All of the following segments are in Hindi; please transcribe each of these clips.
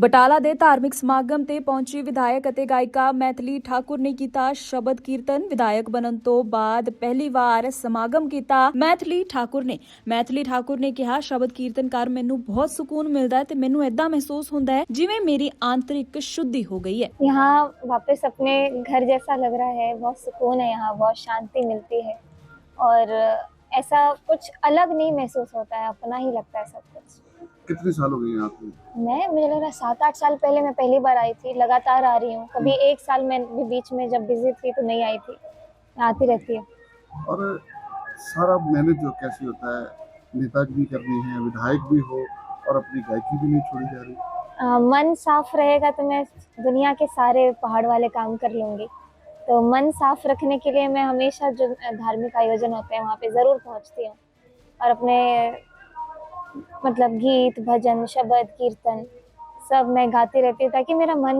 ਬਟਾਲਾ ਦੇ ਧਾਰਮਿਕ ਸਮਾਗਮ ਤੇ ਪਹੁੰਚੀ ਵਿਧਾਇਕ ਅਤੇ ਗਾਇਕਾ ਮੈਥਿਲੀ ਠਾਕੁਰ ਨੇ ਕੀਤਾ ਸ਼ਬਦ ਕੀਰਤਨ। ਵਿਧਾਇਕ ਬਣਨ ਤੋਂ ਬਾਅਦ ਪਹਿਲੀ ਵਾਰ ਸਮਾਗਮ ਕੀਤਾ ਮੈਥਿਲੀ ਠਾਕੁਰ ਨੇ ਕਿਹਾ, ਸ਼ਬਦ ਕੀਰਤਨ ਕਰ ਮੈਨੂੰ ਬਹੁਤ ਸਕੂਨ ਮਿਲਦਾ ਹੈ ਤੇ ਮੈਨੂੰ ਏਦਾਂ ਮਹਿਸੂਸ ਹੁੰਦਾ ਹੈ ਜਿਵੇਂ ਮੇਰੀ आंतरिक शुद्धि हो गई है। यहाँ वापस अपने घर जैसा लग रहा है, बहुत सुकून है, यहाँ बहुत शांति मिलती है और ऐसा कुछ अलग नहीं महसूस होता है, अपना ही लगता है सब कुछ। कितने साल हो गए यहाँ पे? मुझे लग रहा है 7-8 साल पहले मैं पहली बार आई थी, लगातार आ रही हूँ। कभी एक साल मैं भी बीच में जब बिजी थी तो नहीं आई थी, मैं आती रहती हूँ। और सारा मैनेज जो कैसे होता है, नेताजी भी करनी है, विधायक भी हो और अपनी गायकी भी नहीं छोड़ी जा रही। मन साफ रहेगा तो मैं दुनिया के सारे पहाड़ वाले काम कर लूँगी। तो मन साफ रखने के लिए मैं हमेशा जो धार्मिक आयोजन होते हैं वहाँ पे ज़रूर पहुँचती हूँ और अपने मतलब गीत, भजन, शब्द, कीर्तन सब मैं गाती रहती हूँ ताकि मेरा मन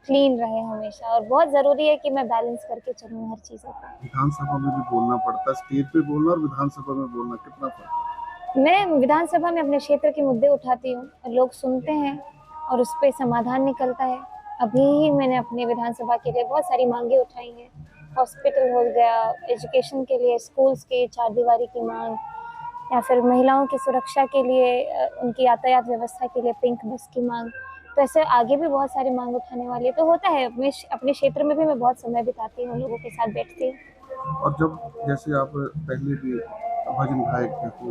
क्लीन रहे हमेशा। और बहुत ज़रूरी है कि मैं बैलेंस करके चलूँ हर चीज़ों को। विधानसभा में भी बोलना पड़ता है, स्टेज पे बोलना और विधानसभा में बोलना कितना फर्क है? मैं विधानसभा में अपने क्षेत्र के मुद्दे उठाती हूँ और लोग सुनते हैं और उस पर समाधान निकलता है। अभी ही मैंने अपने विधानसभा के लिए बहुत सारी मांगे उठाई हैं। हॉस्पिटल हो गया, एजुकेशन के लिए स्कूल्स की चारदीवारी की मांग, या फिर महिलाओं की सुरक्षा के लिए उनकी यातायात व्यवस्था के लिए पिंक बस की मांग। तो ऐसे आगे भी बहुत सारी मांग उठाने वाली है। तो होता है, अपने क्षेत्र में भी मैं बहुत समय बिताती हूँ, लोगों के साथ बैठती हूँ। और जब जैसे आप पहले भी भजन गायक थे तो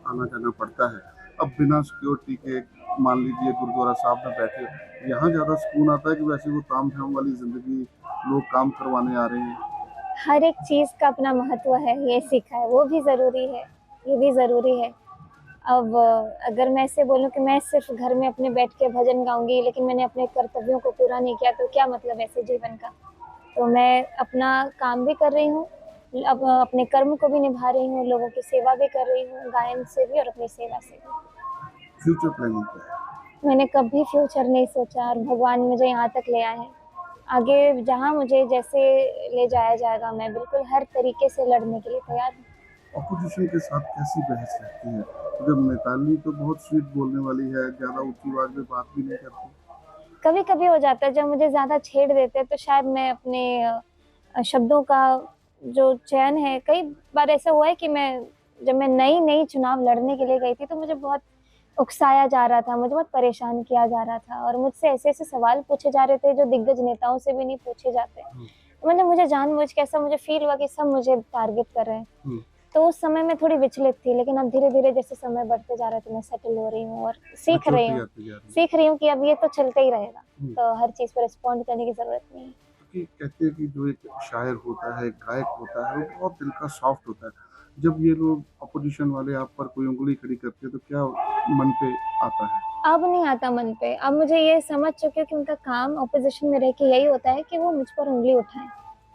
आना जाना पड़ता है, अब बिना सिक्योरिटी के मान लीजिए गुरुद्वारा साहब में बैठे, यहाँ ज़्यादा सुकून आता है कि वैसे वो ताम झाम वाली ज़िंदगी, लोग काम करवाने आ रहे हैं? हर एक चीज़ का अपना महत्व है, ये सीखा है, वो भी ज़रूरी है, ये भी ज़रूरी है। अब अगर मैं ऐसे बोलूं कि मैं सिर्फ घर में अपने बैठ के भजन गाऊंगी लेकिन मैंने अपने कर्तव्यों को पूरा नहीं किया तो क्या मतलब ऐसे जीवन का। तो मैं अपना काम भी कर रही हूँ, अब अपने कर्म को भी निभा रही हूँ, लोगों की सेवा भी कर रही हूँ, गायन से भी और अपनी सेवा से भी। फ्यूचर प्लानिंग क्या है? मैंने कभी फ्यूचर नहीं सोचा और भगवान मुझे यहाँ तक ले आए हैं। आगे जहाँ मुझे जैसे ले जाया जाएगा मैं बिल्कुल हर तरीके से लड़ने के लिए तैयार हूँ। अपोजिशन के साथ कैसी बहस रहती है? जब मिताली तो बहुत स्वीट बोलने वाली है, ज़्यादा ऊंची आवाज में बात भी नहीं करती। कभी कभी हो जाता है, जब मुझे ज़्यादा छेड़ देते हैं तो शायद मैं अपने शब्दों का जो चयन है, कई बार ऐसा हुआ है कि जब मैं नई चुनाव लड़ने के लिए गई थी तो मुझे बहुत उकसाया जा रहा था, मुझे बहुत परेशान किया जा रहा था और मुझसे ऐसे सवाल पूछे जा रहे थे जो दिग्गज नेताओं से भी नहीं पूछे जाते। मतलब मुझे जानबूझ के ऐसा मुझे फील हुआ कि सब मुझे टारगेट कर रहे हैं। तो उस समय मैं थोड़ी विचलित थी, लेकिन अब धीरे धीरे जैसे समय बढ़ते जा रहा है तो मैं सेटल हो रही हूँ और सीख रही हूँ कि अब ये तो चलता ही रहेगा, तो हर चीज़ पर रिस्पॉन्ड करने की जरूरत नहीं है। कहते हैं कि जो एक शायर होता है, गायक होता है, वो बहुत दिल का सॉफ्ट होता है। जब ये लोग अपोजिशन वाले आप पर कोई उंगली खड़ी करते हैं तो क्या मन पे आता है? अब नहीं आता मन पे। अब मुझे ये समझ चुकी हूँ कि उनका काम अपोजिशन में रह के यही होता है कि वो मुझ पर उंगली उठाएं।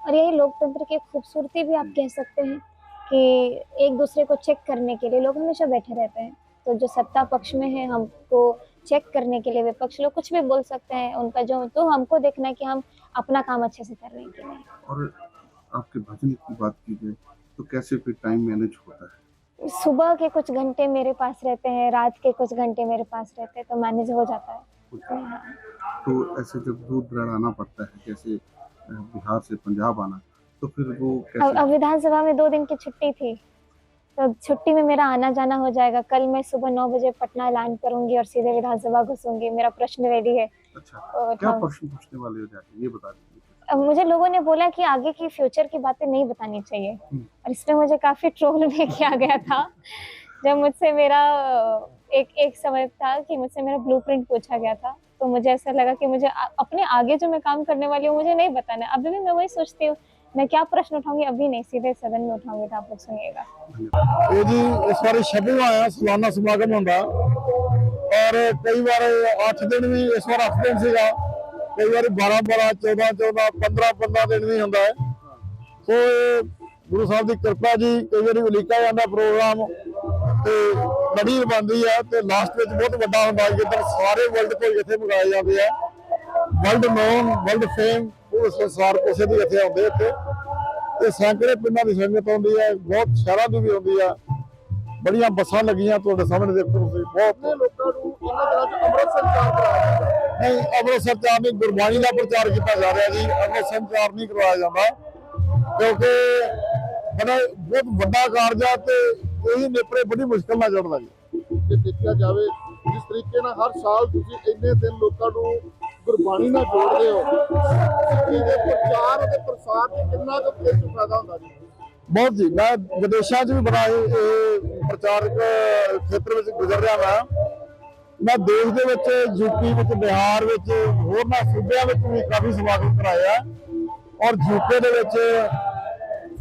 और यही लोकतंत्र की खूबसूरती भी आप कह सकते हैं कि एक दूसरे को चेक करने के लिए लोग हमेशा बैठे रहते हैं। तो जो सत्ता पक्ष में है, हमको चेक करने के लिए विपक्ष लोग कुछ भी बोल सकते हैं उनका, जो तो हमको देखना है कि हम अपना काम अच्छे से कर रहे हैं कि नहीं। और आपके भजन की बात की जाए तो कैसे फिर टाइम मैनेज होता है? सुबह के कुछ घंटे मेरे पास रहते हैं, रात के कुछ घंटे मेरे पास रहते हैं, तो मैनेज हो जाता है। तो ऐसे जब दूर दराड़ आना पड़ता है, जैसे बिहार से पंजाब आना, तो फिर वो कैसे? अब विधानसभा में 2 दिन की छुट्टी थी, तो छुट्टी में मेरा आना जाना हो जाएगा। कल मैं सुबह 9 बजे पटना लैंड करूंगी और सीधे विधानसभा घुसूंगी। मेरा प्रश्न रेडी है। अच्छा, क्या प्रश्न पूछने वाले हो जाके ये बता दीजिए। अब मुझे लोगों ने बोला कि आगे की फ्यूचर की बातें नहीं बतानी चाहिए और इसमें मुझे काफी ट्रोल भी किया गया था। जब मुझसे मेरा एक समय था कि मुझसे मेरा ब्लूप्रिंट पूछा गया था, तो मुझे ऐसा लगा कि मुझे अपने आगे जो मैं काम करने वाली हूँ मुझे नहीं बताना। अभी भी मैं वही सोचती हूँ, मैं क्या प्रश्न उठाऊंगी अभी नहीं, सीधे सदन में उठाऊंगी, तो आप लोग सुनिएगा। ये जी इस बार 26वां आया सालाना समागम होंदा और कई बार 8 दिन भी, इस बार 8 दिन सीगा, कई बार 12 14 15 दिन भी होंदा है। सो गुरु साहब की कृपा जी, कई बार उलीका जाता प्रोग्राम ते लड़ी बनती है तो लास्ट में बहुत बड़ा होंदा है, जिधर सारे वर्ल्ड को इत्थे मंगाए जाते हैं। वर्ल्ड नोन, वर्ल्ड फेम पूरे संसार कोसे भी इत्थे आउंदे इत्थे ते सैकड़े पिंडां दी संगत आउंदी है, बहुत शहरां दी भी आउंदी है। बड़ियां बसां लगियां तुहाडे सामने देखो तुसीं, बहुत लोकां नूं इन्हां दिनां च अमृत संचार कराया जांदा है। ਨਹੀਂ ਅੰਮ੍ਰਿਤਸਰ ਚਾਰ ਨਹੀਂ, ਗੁਰਬਾਣੀ ਦਾ ਪ੍ਰਚਾਰ ਕੀਤਾ ਜਾ ਰਿਹਾ ਜੀ। ਅੰਮ੍ਰਿਤਸਰ ਚਾਰ ਨਹੀਂ ਕਰਵਾਇਆ ਜਾਂਦਾ ਕਿਉਂਕਿ ਬੜਾ ਬਹੁਤ ਵੱਡਾ ਕਾਰਜ ਆ ਤੇ ਇਹੀ ਨੇਪਰੇ ਬੜੀ ਮੁਸ਼ਕਲ ਨਾਲ ਜੁੜਦਾ ਜੀ। ਜੇ ਦੇਖਿਆ ਜਾਵੇ ਜਿਸ ਤਰੀਕੇ ਨਾਲ ਹਰ ਸਾਲ ਤੁਸੀਂ ਇੰਨੇ ਦਿਨ ਲੋਕਾਂ ਨੂੰ ਗੁਰਬਾਣੀ ਨਾਲ ਜੋੜਦੇ ਹੋ, ਸਿੱਖੀ ਦੇ ਪ੍ਰਚਾਰ ਅਤੇ ਪ੍ਰਸਾਰ ਚ ਕਿੰਨਾ ਕੁ ਇਸ 'ਚ ਫਾਇਦਾ ਹੁੰਦਾ ਜੀ? ਬਹੁਤ ਜੀ, ਮੈਂ ਵਿਦੇਸ਼ਾਂ 'ਚ ਵੀ ਬੜਾ ਇਹ ਪ੍ਰਚਾਰਕ ਖੇਤਰ ਵਿੱਚ ਗੁਜ਼ਰ ਰਿਹਾ ਮੈਂ ਦੇਸ਼ ਦੇ ਵਿੱਚ ਯੂਪੀ ਵਿੱਚ, ਬਿਹਾਰ ਵਿੱਚ, ਹੋਰਨਾਂ ਸੂਬਿਆਂ ਵਿੱਚ ਵੀ ਕਾਫੀ ਸਮਾਗਮ ਕਰਾਏ ਆ ਔਰ ਯੂਕੇ ਦੇ ਵਿੱਚ,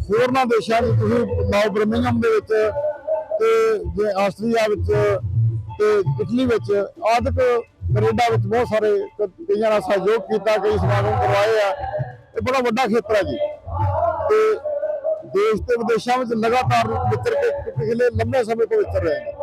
ਹੋਰਨਾਂ ਦੇਸ਼ਾਂ 'ਚ ਤੁਸੀਂ ਲਾਓ ਬਰਮਿੰਘਮ ਦੇ ਵਿੱਚ ਤੇ ਜੇ ਆਸਟਰੀਆ ਵਿੱਚ ਤੇ ਇਟਲੀ ਵਿੱਚ ਆਦਿਕ ਕੈਨੇਡਾ ਵਿੱਚ ਬਹੁਤ ਸਾਰੇ ਕਈਆਂ ਨਾਲ ਸਹਿਯੋਗ ਕੀਤਾ, ਕਈ ਸਮਾਗਮ ਕਰਵਾਏ ਆ। ਇਹ ਬੜਾ ਵੱਡਾ ਖੇਤਰ ਹੈ ਜੀ ਤੇ ਦੇਸ਼ ਤੇ ਵਿਦੇਸ਼ਾਂ ਵਿੱਚ ਲਗਾਤਾਰ ਵਿਚਰ ਕੇ ਪਿਛਲੇ ਲੰਬੇ ਸਮੇਂ ਤੋਂ ਵਿਚਰ ਰਹੇ ਨੇ।